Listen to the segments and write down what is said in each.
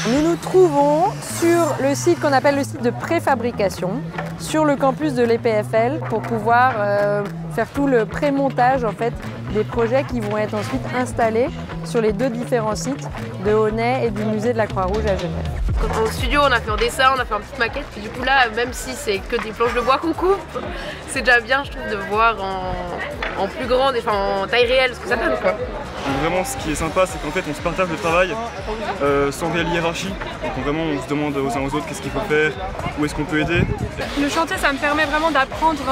Nous nous trouvons sur le site qu'on appelle le site de préfabrication, sur le campus de l'EPFL, pour pouvoir faire tout le pré-montage en fait, des projets qui vont être ensuite installés sur les deux différents sites de Aunay et du musée de la Croix-Rouge à Genève. Au studio, on a fait un dessin, on a fait une petite maquette, et du coup là, même si c'est que des planches de bois qu'on coupe, c'est déjà bien, je trouve, de voir en plus grande, enfin en taille réelle, ce que ça donne, quoi. Donc vraiment, ce qui est sympa, c'est qu'en fait, on se partage le travail sans réelle hiérarchie. Donc vraiment, on se demande aux uns aux autres qu'est-ce qu'il faut faire, où est-ce qu'on peut aider. Le chantier, ça me permet vraiment d'apprendre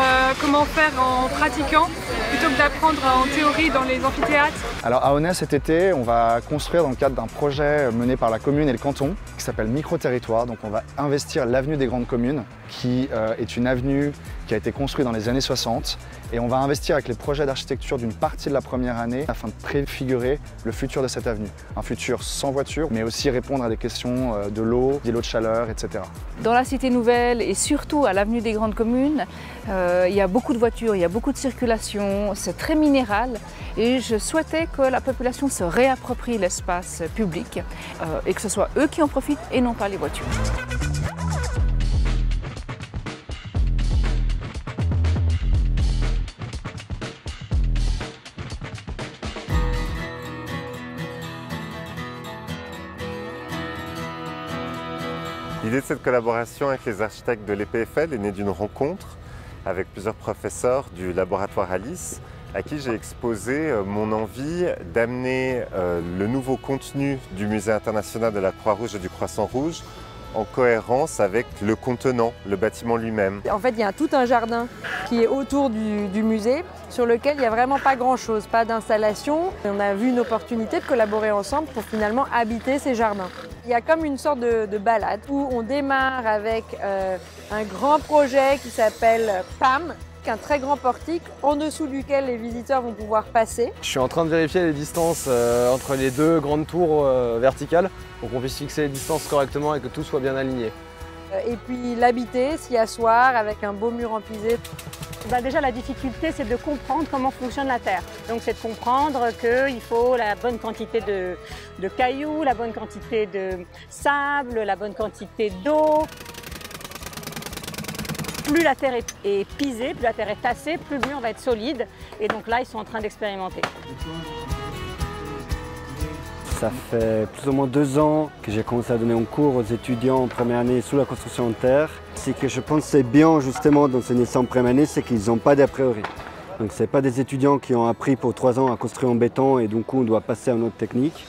comment faire en pratiquant, plutôt que d'apprendre en théorie dans les amphithéâtres. Alors à Aunay, cet été, on va construire dans le cadre d'un projet mené par la commune et le canton, qui s'appelle Micro-territoire. Donc on va investir l'avenue des Grandes Communes, qui est une avenue qui a été construite dans les années 60. Et on va investir avec les projets d'architecture d'une partie de la première année afin de préfigurer le futur de cette avenue. Un futur sans voiture, mais aussi répondre à des questions de l'eau, d'îlots de chaleur, etc. Dans la Cité Nouvelle et surtout à l'avenue des Grandes Communes, il y a beaucoup de voitures, il y a beaucoup de circulation, c'est très minéral. Et je souhaitais que la population se réapproprie l'espace public et que ce soit eux qui en profitent et non pas les voitures. L'idée de cette collaboration avec les architectes de l'EPFL est née d'une rencontre avec plusieurs professeurs du laboratoire Alice à qui j'ai exposé mon envie d'amener le nouveau contenu du Musée international de la Croix-Rouge et du Croissant Rouge en cohérence avec le contenant, le bâtiment lui-même. En fait, il y a tout un jardin qui est autour du musée, sur lequel il n'y a vraiment pas grand-chose, pas d'installation. On a vu une opportunité de collaborer ensemble pour finalement habiter ces jardins. Il y a comme une sorte de balade où on démarre avec un grand projet qui s'appelle PAM, un très grand portique en dessous duquel les visiteurs vont pouvoir passer. Je suis en train de vérifier les distances entre les deux grandes tours verticales pour qu'on puisse fixer les distances correctement et que tout soit bien aligné. Et puis l'habiter, s'y asseoir avec un beau mur en pisé. Déjà la difficulté c'est de comprendre comment fonctionne la Terre. Donc c'est de comprendre qu'il faut la bonne quantité de cailloux, la bonne quantité de sable, la bonne quantité d'eau. Plus la terre est pisée, plus la terre est tassée, plus le mur va être solide. Et donc là, ils sont en train d'expérimenter. Ça fait plus ou moins 2 ans que j'ai commencé à donner un cours aux étudiants en première année sous la construction en terre. Ce que je pense c'est bien justement d'enseigner ça en première année, c'est qu'ils n'ont pas d'a priori. Donc ce n'est pas des étudiants qui ont appris pour 3 ans à construire en béton et du coup on doit passer à une autre technique.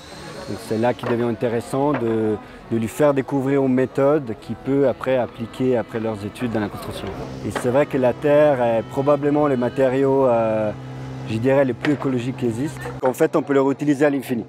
Donc c'est là qu'il devient intéressant de lui faire découvrir une méthode qu'il peut après appliquer après leurs études dans la construction. Et c'est vrai que la terre est probablement le matériau, je dirais, le plus écologique qui existe. En fait, on peut le réutiliser à l'infini.